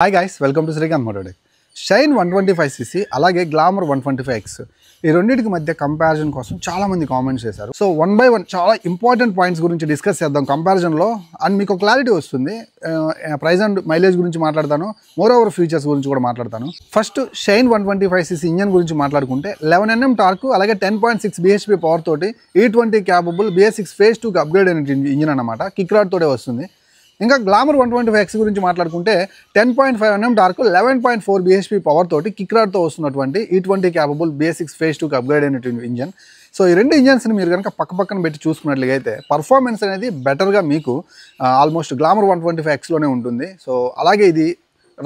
Hi guys, welcome to Srikanth Mototech. Shine 125cc అలాగే glamour 125X ఈ రెండింటికి మధ్య కంపారిజన్ కోసం చాలా మంది కామెంట్స్ చేశారు. సో వన్ బై వన్ చాలా ఇంపార్టెంట్ పాయింట్స్ గురించి డిస్కస్ చేద్దాం కంపారిజన్లో. అండ్ మీకు క్లారిటీ వస్తుంది. ప్రైస్ అండ్ మైలేజ్ గురించి మాట్లాడతాను, మోర్ ఓవర్ ఫీచర్స్ గురించి కూడా మాట్లాడతాను. ఫస్ట్ షైన్ 125cc ఇంజన్ గురించి మాట్లాడుకుంటే 11 Nm టార్క్ అలాగే 10.6 bhp పవర్ తోటి E20 capable BS6 phase 2 upgrade అయిన ఇంజిన్ అనమాట. కిక్ రాడ్ తోటే వస్తుంది. ఇంకా గ్లామర్ 125X గురించి మాట్లాడుకుంటే 10.5 Nm టార్క్ 11.4 bhp పవర్ తోటి కిక్ రాడ్తో వస్తున్నటువంటి E20 capable BS6 phase 2 upgrade అయినటువంటి ఇంజన్. సో ఈ రెండు ఇంజన్స్ని మీరు కనుక పక్కన పెట్టి చూసుకున్నట్లయితే పర్ఫార్మెన్స్ అనేది బెటర్గా మీకు ఆల్మోస్ట్ గ్లామర్ 125Xలోనే ఉంటుంది. సో అలాగే ఇది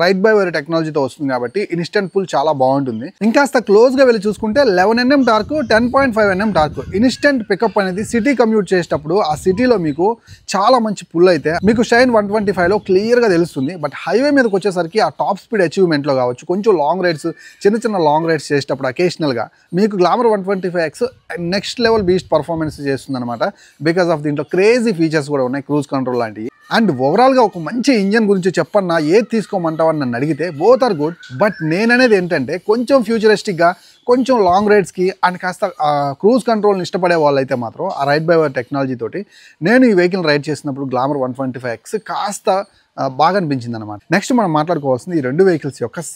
రైట్ బై వైర్ టెక్నాలజీతో వస్తుంది కాబట్టి ఇన్స్టెంట్ పుల్ చాలా బాగుంటుంది. ఇంకాస్త క్లోజ్గా వెళ్ళి చూసుకుంటే 11 Nm torque 10.5 Nm torque instant pickup అనేది సిటీ కమ్యూట్ చేసేటప్పుడు ఆ సిటీలో మీకు చాలా మంచి పుల్ అయితే మీకు షైన్ 125లో క్లియర్గా తెలుస్తుంది. బట్ హైవే మీదకి వచ్చేసరికి ఆ టాప్ స్పీడ్ అచీవ్మెంట్లో కావచ్చు, కొంచెం లాంగ్ రైడ్స్ చిన్న లాంగ్ రైడ్స్ చేసేటప్పుడు అకేషనల్గా మీకు glamour 125X next level beast performance చేస్తుంది అనమాట. బికాస్ ఆఫ్ దీంట్లో క్రేజీ ఫీచర్స్ కూడా ఉన్నాయి, క్రూజ్ కంట్రోల్ లాంటివి. అండ్ ఓవరాల్గా ఒక మంచి ఇంజన్ గురించి చెప్పన్నా ఏది తీసుకోమంటావని నన్ను అడిగితే బోత్ ఆర్ గుడ్. బట్ నేననేది ఏంటంటే కొంచెం ఫ్యూచరిస్టిక్గా, కొంచెం లాంగ్ రైడ్స్కి అండ్ కాస్త క్రూజ్ కంట్రోల్ని ఇష్టపడే వాళ్ళైతే మాత్రం ఆ రైడ్ బై వైర్ టెక్నాలజీ తోటి నేను ఈ వెహికల్ రైడ్ చేసినప్పుడు గ్లామర్ 125X కాస్త బాగా అనిపించింది అనమాట. నెక్స్ట్ మనం మాట్లాడుకోవాల్సింది ఈ రెండు వెహికల్స్ యొక్క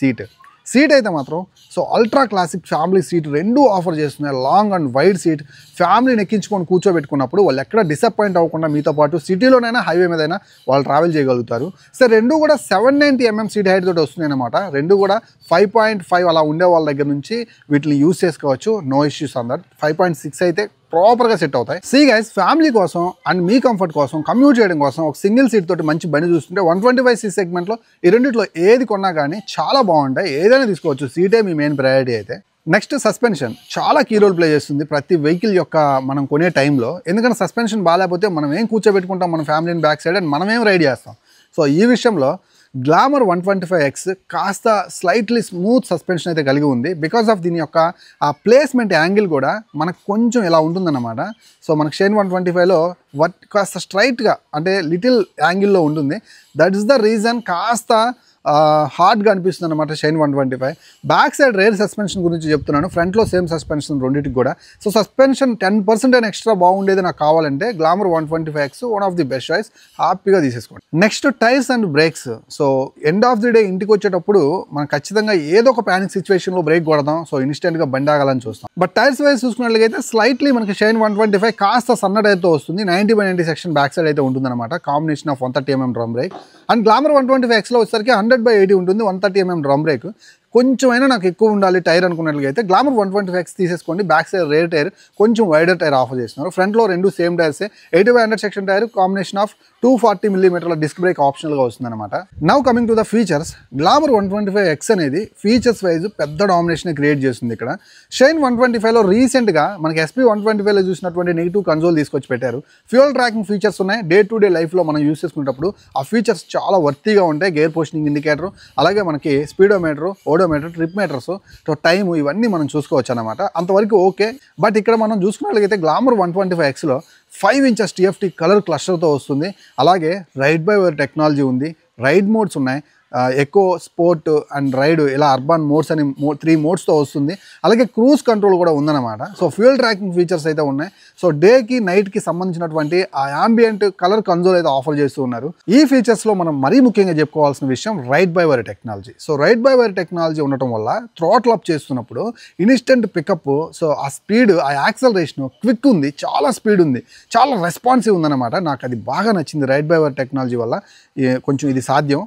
సీట్ అయితే మాత్రం so ultra classic family seat రెండు ఆఫర్ చేస్తున్నాయి. లాంగ్ అండ్ వైడ్ సీట్ ఫ్యామిలీని ఎక్కించుకొని కూర్చోబెట్టుకున్నప్పుడు వాళ్ళు ఎక్కడ డిసప్పాయింట్ అవ్వకుండా మీతో పాటు సిటీలోనైనా హైవే మీదైనా వాళ్ళు ట్రావెల్ చేయగలుగుతారు. సో రెండు కూడా 790 mm సీట్ హైట్ తోటి వస్తున్నాయి అనమాట. రెండు కూడా 5.5 అలా ఉండే వాళ్ళ దగ్గర నుంచి వీటిని యూజ్ చేసుకోవచ్చు, నో ఇష్యూస్ ఆన్ దట్. 5.6 అయితే ప్రాపర్గా సెట్ అవుతాయి. సీ గైస్, ఫ్యామిలీ కోసం అండ్ మీ కంఫర్ట్ కోసం కమ్యూట్ చేయడం కోసం ఒక సింగిల్ సీట్ తోటి మంచి బండి చూస్తుంటే 125cc సెగ్మెంట్లో ఈ రెండిట్లో ఏది కొన్నా కానీ చాలా బాగుంటాయి. ఏదైనా తీసుకోవచ్చు, సీటే మీ మెయిన్ ప్రయారిటీ అయితే. నెక్స్ట్ సస్పెన్షన్ చాలా కీ రోల్ ప్లే చేస్తుంది ప్రతి వెహికల్ యొక్క మనం కొనే టైంలో. ఎందుకంటే సస్పెన్షన్ బాగాలేకపోతే మనం ఏం కూర్చోబెట్టుకుంటాం మన ఫ్యామిలీని బ్యాక్ సైడ్ అండ్ మనం ఏం రైడ్ చేస్తాం. సో ఈ విషయంలో గ్లామర్ 125X కాస్త స్లైట్లీ స్మూత్ సస్పెన్షన్ అయితే కలిగి ఉంది. బికాస్ ఆఫ్ దీని యొక్క ఆ ప్లేస్మెంట్ యాంగిల్ కూడా మనకు కొంచెం ఇలా ఉంటుందన్నమాట. సో మనకు షైన్ 125లో కాస్త స్ట్రైట్గా అంటే లిటిల్ యాంగిల్లో ఉంటుంది. దట్ ఈస్ ద రీజన్ కాస్త హార్డ్గా అనిపిస్తుంది అనమాట shine 125. Back side rare suspension గురించి చెప్తున్నాను, ఫ్రంట్లో సేమ్ సస్పెన్షన్ రెండింటికి కూడా. సో సస్పెన్షన్ 10% ఎక్స్ట్రా బాగుండేది నాకు కావాలంటే Glamour 125X one of the best choice, హ్యాపీగా తీసేసుకోండి. Next tyres and brakes. So end of the day ఇంటికి వచ్చేటప్పుడు మనం ఖచ్చితంగా ఏదో ఒక ప్యానిక్ సిచ్యువేషన్లో బ్రేక్ కొడదాం, సో ఇన్స్టెంట్గా బండి ఆగాలని చూస్తాం. బట్ టైర్స్ వైజ్ చూసుకున్నట్లయితే స్లైట్లీ మనకి షైన్ 125 కాస్త సన్న టైర్తో వస్తుంది. 90/90 సెక్షన్ బ్యాక్ సైడ్ అయితే ఉంటుందన్నమాట. Combination of 130 mm drum brake. And Glamour 125Xలో వచ్చేసరికి 100/80 ఉంటుంది, 130 mm డ్రమ్ బ్రేక్. కొంచెమైనా నాకు ఎక్కువ ఉండాలి టైర్ అనుకున్నట్లయితే గ్లామర్ 125X తీసేసుకోండి. బ్యాక్ సైడ్ రేర్ టైర్, కొంచెం వైడర్ టైర్ ఆఫర్ చేస్తున్నారు. ఫ్రంట్లో రెండు సేమ్ టైర్సే, 80/100 section tyre, combination of 240 mm disc brake ఆప్షనల్గా వస్తుంది అనమాట. Now coming to the features. Glamour 125X అనేది ఫీచర్స్ వైజ్ పెద్ద డామినేషన్ క్రియేట్ చేస్తుంది ఇక్కడ. షైన్ 125లో రీసెంట్గా మనకి SP 125లో చూసినటువంటి నెగిటివ్ కన్సోల్ తీసుకొచ్చి పెట్టారు. ఫ్యూయల్ ట్రాకింగ్ ఫీచర్స్ ఉన్నాయి. డే టు డే లైఫ్లో మనం యూస్ చేసుకునేటప్పుడు ఆ ఫీచర్స్ చాలా వర్తీగా ఉంటాయి. గేర్ పొజిషనింగ్ ఇండికేటర్, అలాగే మనకి speedometer, odometer, trip meters, time, ఇవన్నీ మనం చూసుకోవచ్చు అనమాట. అంతవరకు ఓకే. బట్ ఇక్కడ మనం చూసుకున్నట్లయితే గ్లామర్ 125Xలో 5 inches TFT కలర్ క్లస్టర్తో వస్తుంది. అలాగే రైడ్ బై వైర్ టెక్నాలజీ ఉంది, రైడ్ మోడ్స్ ఉన్నాయి, ఎకో, స్పోర్ట్ అండ్ రైడ్, ఇలా అర్బన్ మోడ్స్ అని 3 మోడ్స్తో వస్తుంది. అలాగే క్రూజ్ కంట్రోల్ కూడా ఉందన్నమాట. సో ఫ్యూయల్ ట్రాకింగ్ ఫీచర్స్ అయితే ఉన్నాయి. సో డేకి నైట్కి సంబంధించినటువంటి ఆ యాంబియంట్ కలర్ కన్సోల్ అయితే ఆఫర్ చేస్తూ ఉన్నారు. ఈ ఫీచర్స్లో మనం మరీ ముఖ్యంగా చెప్పుకోవాల్సిన విషయం ride by wire technology. So ride by wire technology ఉండటం వల్ల థ్రాటిల్ అప్ చేస్తున్నప్పుడు ఇన్స్టెంట్ పికప్, సో ఆ స్పీడ్, ఆ యాక్సలరేషన్ క్విక్ ఉంది, చాలా స్పీడ్ ఉంది, చాలా రెస్పాన్సివ్ ఉందన్నమాట. నాకు అది బాగా నచ్చింది రైడ్ బై వైర్ టెక్నాలజీ వల్ల. కొంచెం ఇది సాధ్యం.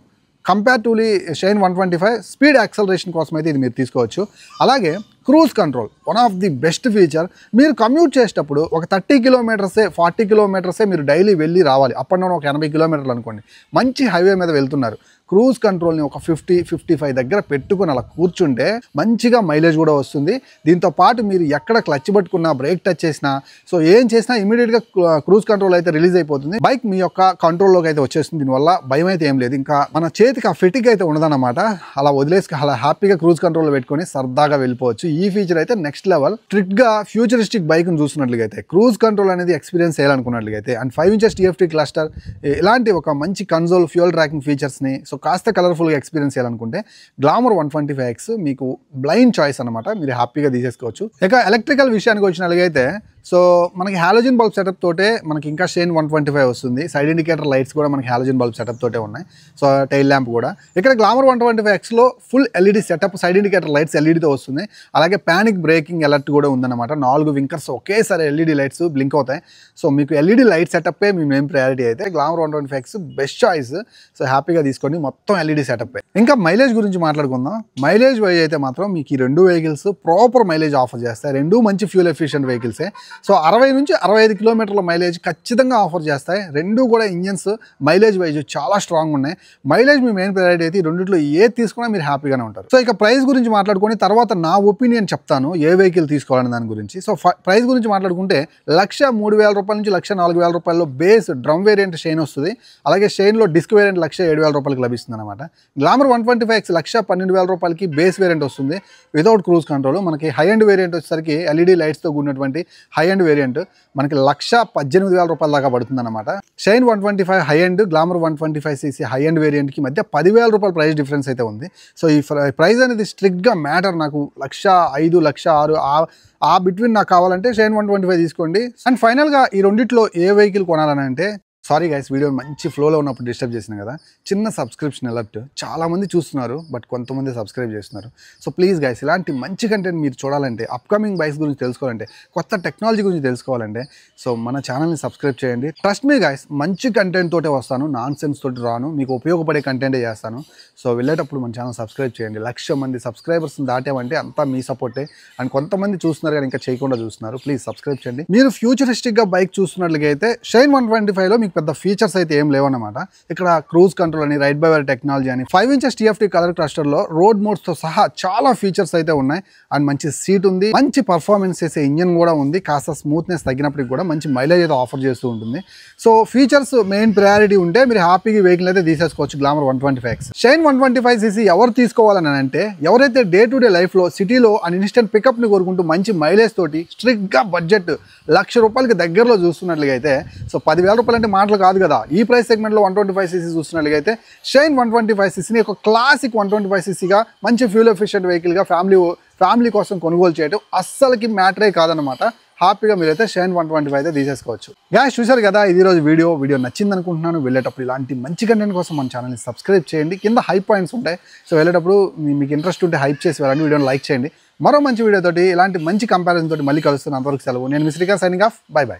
కంపేర్టివ్లీ షైన్ 125 స్పీడ్ యాక్సలరేషన్ కోసం అయితే ఇది మీరు తీసుకోవచ్చు. అలాగే cruise control one of the best feature. మీరు కమ్యూట్ చేసేటప్పుడు ఒక 30 కిలోమీటర్సే 40 కిలోమీటర్సే మీరు డైలీ వెళ్ళి రావాలి. అప్ అండ్ డౌన్ ఒక 80 కిలోమీటర్లు అనుకోండి, మంచి హైవే మీద వెళ్తున్నారు. క్రూజ్ కంట్రోల్ని ఒక 50-55 దగ్గర పెట్టుకుని అలా కూర్చుంటే మంచిగా మైలేజ్ కూడా వస్తుంది. దీంతో పాటు మీరు ఎక్కడ క్లచ్ పట్టుకున్నా, బ్రేక్ టచ్ చేసినా, సో ఏం చేసినా ఇమీడియట్గా క్రూజ్ కంట్రోల్ అయితే రిలీజ్ అయిపోతుంది. బైక్ మీ యొక్క కంట్రోల్లోకి అయితే వచ్చేస్తుంది. దీనివల్ల భయం అయితే ఏం లేదు. ఇంకా మన చేతికి ఆ ఫిటిక్ అయితే ఉండదన్నమాట. అలా వదిలేసి అలా హ్యాపీగా క్రూజ్ కంట్రోల్లో పెట్టుకొని సరదాగా వెళ్ళిపోవచ్చు. ఈ ఫీచర్ అయితే నెక్స్ట్ లెవెల్. స్ట్రిక్ట్ గా ఫ్యూచరిస్టిక్ బైక్ చూసినట్లయితే, క్రూజ్ కంట్రోల్ అనేది ఎక్స్పీరియన్స్ చేయాలనుకున్నట్లయితే, అండ్ 5 inches TFT క్లస్టర్, ఇలాంటి ఒక మంచి కన్సోల్, ఫ్యూయల్ ట్రాకింగ్ ఫీచర్స్ ని, సో కాస్త కలర్ఫుల్గా ఎక్స్పీరియన్స్ చేయాలనుకుంటే గ్లామర్ 125X మీకు బ్లైండ్ చాయిస్ అనమాట. మీరు హ్యాపీగా తీసేసుకోవచ్చు. ఇక ఎలక్ట్రికల్ విషయానికి వచ్చినట్లయితే సో మనకి హాలోజన్ బల్బ్ సెటప్ తోటే మనకి ఇంకా షైన్ 125 వస్తుంది. సైడ్ ఇండికేటర్ లైట్స్ కూడా మనకి హాలోజన్ బల్బ్ సెటప్ తోటే ఉన్నాయి. సో టైల్ ల్యాంప్ కూడా. ఇక్కడ గ్లామర్ 125Xలో full LED setup, side indicator lights ఎల్ఈడితో వస్తుంది. అలాగే ప్యానిక్ బ్రేకింగ్ అలర్ట్ కూడా ఉందన్నమాట. 4 వింకర్స్ ఒకేసారి ఎల్ఈడి లైట్స్ బ్లింక్ అవుతాయి. సో మీకు ఎల్ఈడి లైట్ సెటప్పే మీ మెయిన్ ప్రయారిటీ అయితే glamour 125X best choice. So హ్యాపీగా తీసుకోండి, మొత్తం ఎల్ఈడి సెటప్. ఇంకా మైలేజ్ గురించి మాట్లాడుకుందాం. మైలేజ్ వైజ్ అయితే మాత్రం మీకు ఈ 2 వెహికల్స్ ప్రాపర్ మైలేజ్ ఆఫర్ చేస్తాయి. 2 మంచి ఫ్యూల్ ఎఫిషియెంట్ వెహికల్సే. సో 60 నుంచి 65 కిలోమీటర్ల మైలేజ్ ఖచ్చితంగా ఆఫర్ చేస్తాయి. 2 కూడా ఇంజన్స్ మైలేజ్ వైజ్ చాలా స్ట్రాంగ్ ఉన్నాయి. మైలేజ్ మీ మెయిన్ ప్రయారిటీ అయితే. ఈ రెండిట్లో ఏది తీసుకున్నా మీరు హ్యాపీగానే ఉంటారు. సో ఇక ప్రైస్ గురించి మాట్లాడుకొని తర్వాత నా ఒపీనియన్ చెప్తాను ఏ వెహికల్ తీసుకోవాలని దాని గురించి. సో ప్రైస్ గురించి మాట్లాడుకుంటే 1,03,000 రూపాయల నుంచి 1,04,000 రూపాయల్లో బేస్ డ్రమ్ వేరియంట్ షైన్ వస్తుంది. అలాగే షైన్లో డిస్క్ వేరియంట్ 1,07,000 రూపాయలకి లభిస్తుంది అనమాట. గ్లామర్ 125X 1,12,000 రూపాయలకి బేస్ వేరియంట్ వస్తుంది వితౌట్ క్రూజ్ కంట్రోల్. మనకి హై అండ్ వేరియంట్ వచ్చేసరికి ఎల్ఈడి లైట్స్తో కూడినటువంటి హై అండ్ వేరియంట్ మనకి 1,18,000 రూపాయల దాకా పడుతుంది అనమాట. Shine 125 high and glamour 125cc high and variant కి మధ్య 10,000 రూపాయల ప్రైస్ డిఫరెన్స్ అయితే ఉంది. సో ఈ ప్రైస్ అనేది స్ట్రిక్ట్ గా మ్యాటర్. నాకు 1,05,000 1,06,000 ఆ బిట్వీన్ నాకు కావాలంటే షైన్ 125 తీసుకోండి. అండ్ ఫైనల్ గా ఈ రెండిట్లో ఏ వెహికల్ కొనాలని అంటే, సారీ గైస్, వీడియో మంచి ఫ్లోలో ఉన్నప్పుడు డిస్టర్బ్ చేసిన కదా. చిన్న సబ్స్క్రిప్షన్ అలర్ట్. చాలామంది చూస్తున్నారు బట్ కొంతమంది సబ్స్క్రైబ్ చేస్తున్నారు. సో ప్లీజ్ గైస్, ఇలాంటి మంచి కంటెంట్ మీరు చూడాలంటే, అప్కమింగ్ బైక్స్ గురించి తెలుసుకోవాలంటే, కొత్త టెక్నాలజీ గురించి తెలుసుకోవాలంటే సో మన ఛానల్ని సబ్స్క్రైబ్ చేయండి. ట్రస్ట్ మీ గైస్, మంచి కంటెంట్ తోటే వస్తాను, నాన్ సెన్స్ తోటి రాను. మీకు ఉపయోగపడే కంటెంటే చేస్తాను. సో వెళ్ళేటప్పుడు మన ఛానల్ సబ్స్క్రైబ్ చేయండి. 1,00,000 మంది సబ్స్క్రైబర్స్ని దాటామంటే అంతా మీ సపోర్టే. అండ్ కొంతమంది చూస్తున్నారు కానీ ఇంకా చేయకుండా చూస్తున్నారు. ప్లీజ్ సబ్స్క్రైబ్ చేయండి. మీరు ఫ్యూచరిస్టిక్గా బైక్ చూస్తున్నట్లయితే షైన్ 125లో మీకు పెద్ద ఫీచర్స్ అయితే ఏం లేవన్నమాట. ఇక్కడ క్రూజ్ కంట్రోల్ అని, రైడ్ బై వైర్ టెక్నాలజీ అని, 5 inches TFT కలర్ క్లస్టర్లో రోడ్ మోడ్స్తో సహా చాలా ఫీచర్స్ అయితే ఉన్నాయి. అండ్ మంచి సీట్ ఉంది, మంచి పర్ఫార్మెన్స్ చేసే ఇంజన్ కూడా ఉంది. కాస్త స్మూత్నెస్ తగ్గినప్పటికి కూడా మంచి మైలేజ్ అయితే ఆఫర్ చేస్తూ ఉంటుంది. సో ఫీచర్స్ మెయిన్ ప్రయారిటీ ఉంటే మీరు హ్యాపీగా వెహికల్ అయితే తీసేసుకోవచ్చు గ్లామర్ 125X. షైన్ 125cc ఎవరు తీసుకోవాలని అంటే, ఎవరైతే డే టు డే లైఫ్లో సిటీలో అండ్ ఇన్స్టెంట్ పికప్ని కోరుకుంటూ మంచి మైలేజ్ తోటి స్ట్రిక్ట్గా బడ్జెట్ 1,00,000 రూపాయలకి దగ్గరలో చూస్తున్నట్లయితే, సో 10,000 రూపాయలు అంటే మాటలు కాదు కదా. ఈ ప్రైస్ సెగ్మెంట్లో 125cc చూస్తున్నట్లయితే షైన్ 125cc ఒక క్లాసిక్ 125cc మంచి ఫ్యూల్ ఎఫిషియెంట్ వెహికల్గా ఫ్యామిలీ కోసం కొనుగోలు చేయడం అస్సలకి మ్యాటరే కాదనమాట. హ్యాపీగా మీరైతే షైన్ 125 అయితే తీసేసుకోవచ్చు. గ్యాస్ చూశారు కదా, ఇది రోజు వీడియో నచ్చింది అనుకుంటున్నాను. వెళ్ళేటప్పుడు ఇలాంటి మంచి కంటెంట్ కోసం మన ఛానల్ని సబ్స్క్రైబ్ చేయండి. కింద హైప్ పాయింట్స్ ఉంటాయి. సో వెళ్ళేటప్పుడు మీకు ఇంట్రెస్ట్ ఉంటే హైప్ చేసి వెళ్ళండి, వీడియోని లైక్ చేయండి. మరో మంచి వీడియోతోటి, ఇలాంటి మంచి కంపారిజన్ తోటి మళ్ళీ కలుస్తున్నాను. అంతవరకు సెలవు. నేను మీ Srikanth, signing off. Bye by.